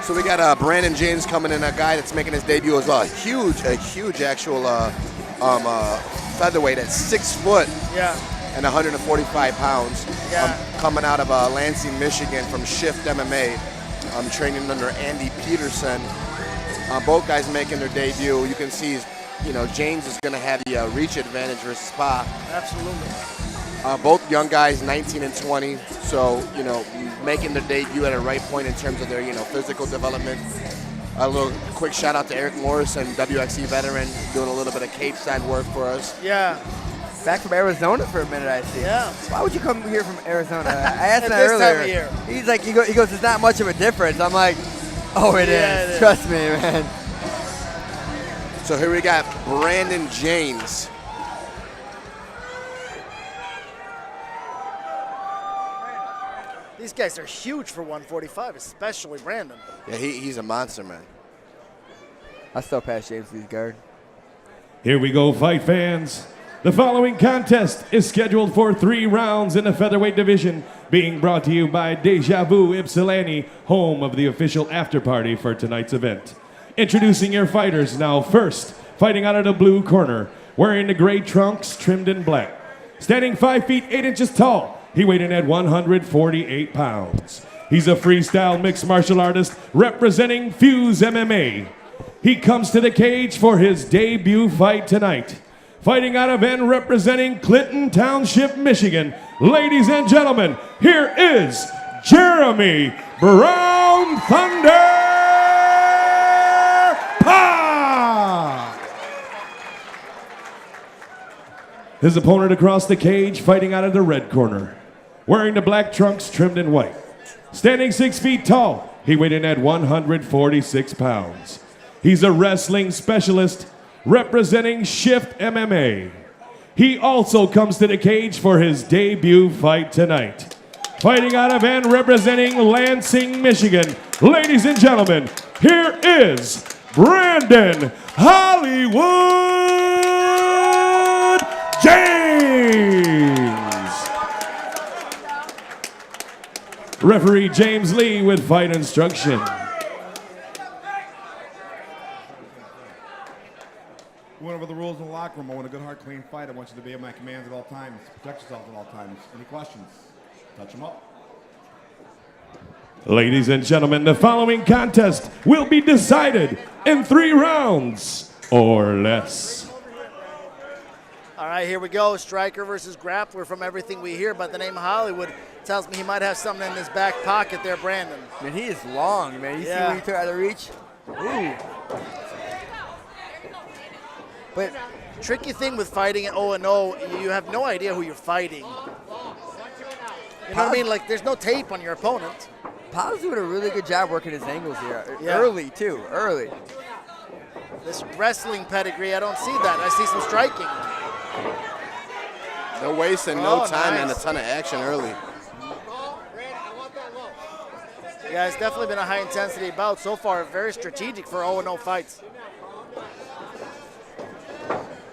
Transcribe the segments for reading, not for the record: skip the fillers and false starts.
So we got Branden James coming in, a guy that's making his debut as well. A huge actual featherweight at 6 foot and 145 pounds. Yeah. Coming out of Lansing, Michigan from Shift MMA. Training under Andy Peterson. Both guys making their debut. You can see, James is going to have the reach advantage versus Spa. Absolutely. Both young guys, 19 and 20. So, making their debut at a right point in terms of their, physical development. A little quick shout out to Eric Morrison, WXC veteran, doing a little bit of Cape side work for us. Yeah. Back from Arizona for a minute, I see. Yeah. Why would you come here from Arizona? I asked him that this earlier. time of year. He's like, he goes, there's not much of a difference. I'm like, oh, it is. Trust me, man. So here we got Branden James. These guys are huge for 145, especially Branden. Yeah, he's a monster, man. I still pass James Lee's guard. Here we go, fight fans. The following contest is scheduled for 3 rounds in the featherweight division, being brought to you by Deja Vu Ypsilanti, home of the official after party for tonight's event. Introducing your fighters now. First, fighting out of the blue corner, wearing the gray trunks trimmed in black. Standing 5 feet 8 inches tall, he weighed in at 148 pounds. He's a freestyle mixed martial artist representing Fuse MMA. He comes to the cage for his debut fight tonight. Fighting out of and representing Clinton Township, Michigan. Ladies and gentlemen, here is Jeremy Brown Thunder Pa! His opponent across the cage, fighting out of the red corner. Wearing the black trunks trimmed in white. Standing 6 feet tall, he weighed in at 146 pounds. He's a wrestling specialist representing Shift MMA. He also comes to the cage for his debut fight tonight. Fighting out of and representing Lansing, Michigan. Ladies and gentlemen, here is Branden Hollywood James. Referee James Lee with fight instruction. We went over the rules in the locker room. I want a good, hard, clean fight. I want you to be at my commands at all times. Protect yourself at all times. Any questions? Touch them up. Ladies and gentlemen, the following contest will be decided in 3 rounds or less. All right, here we go. Striker versus grappler. From everything we hear about the name Hollywood, tells me he might have something in his back pocket there, Branden. Man, he is long, man. You see when he took out of reach? Ooh. But tricky thing with fighting at 0-0, you have no idea who you're fighting. You know what I mean? Like, there's no tape on your opponent. Pa's doing a really good job working his angles here. Early, too. Early. This wrestling pedigree, I don't see that. I see some striking. No wasting, no time, and a ton of action early. Yeah, it's definitely been a high-intensity bout so far. Very strategic for 0-0 fights.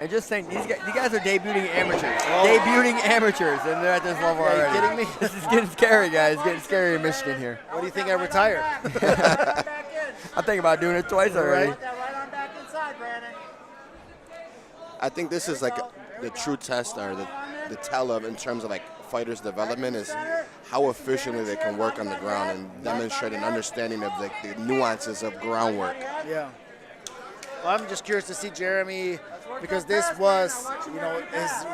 And just saying, these guys are debuting amateurs. Debuting amateurs, and they're at this level already. Are you kidding me? This is getting scary, guys. It's getting scary in Michigan here. What do you think I retire? I'm thinking about doing it twice already. I think this is like the true test or the tell of in terms of like fighters' development is how efficiently they can work on the ground and demonstrate an understanding of the nuances of groundwork. Yeah. Well, I'm just curious to see Jeremy, because this was,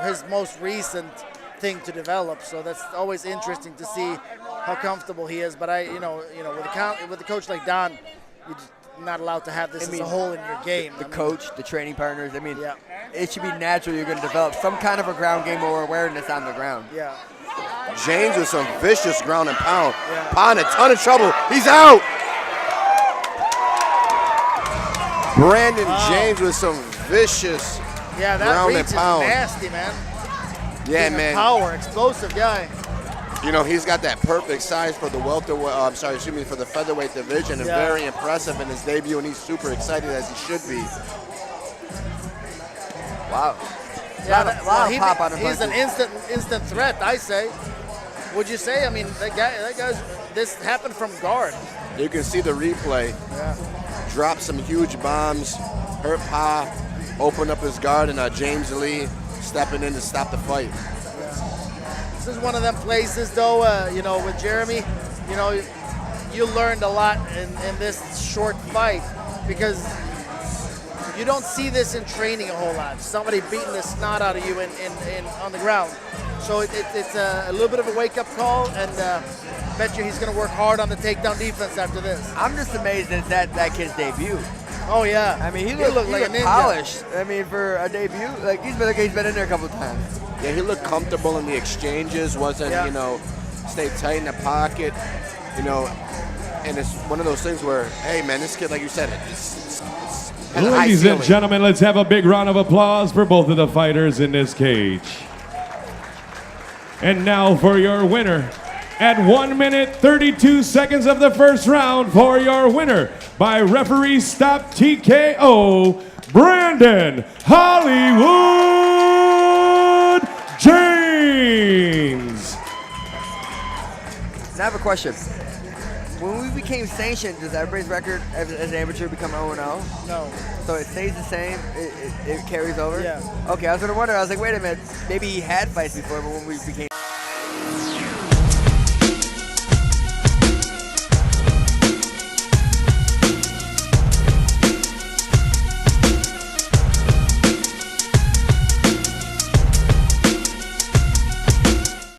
his most recent thing to develop. So that's always interesting to see how comfortable he is. But with a coach like Don, you're just not allowed to have this as a hole in your game. The coach, the training partners. It should be natural. You're going to develop some kind of a ground game or awareness on the ground. Yeah. James with some vicious ground and pound. Yeah. Pa in a ton of trouble. He's out. Branden James with some vicious ground and pound. Nasty, man. Yeah, man. Power, explosive guy. He's got that perfect size for the for the featherweight division, and very impressive in his debut, and he's super excited as he should be. Wow. He's an instant threat, I say. Would you say? I mean, that guy's this happened from guard. You can see the replay. Yeah. Drop some huge bombs, hurt Pa, open up his guard, and James Lee stepping in to stop the fight. This is one of them places, though, you know, with Jeremy, you know, you learned a lot in this short fight because you don't see this in training a whole lot. Somebody beating the snot out of you on the ground. So it's a little bit of a wake-up call, and bet you he's going to work hard on the takedown defense after this. I'm just amazed that that kid's debut. Oh, yeah. I mean, he looked like a ninja. Polished. I mean, for a debut, like he's been in there a couple times. Yeah, he looked comfortable in the exchanges, wasn't, you know, stayed tight in the pocket, you know, and it's one of those things where, hey, man, this kid, like you said, it's ladies and gentlemen, let's have a big round of applause for both of the fighters in this cage. And now for your winner, at 1 minute 32 seconds of the first round, for your winner by referee stop TKO, Branden Hollywood James. Now I have a question. When we became sanctioned, does everybody's record as an amateur become 0-0? No. So it stays the same? It carries over? Yeah. Okay, I was going to wonder. I was like, wait a minute. Maybe he had fights before, but when we became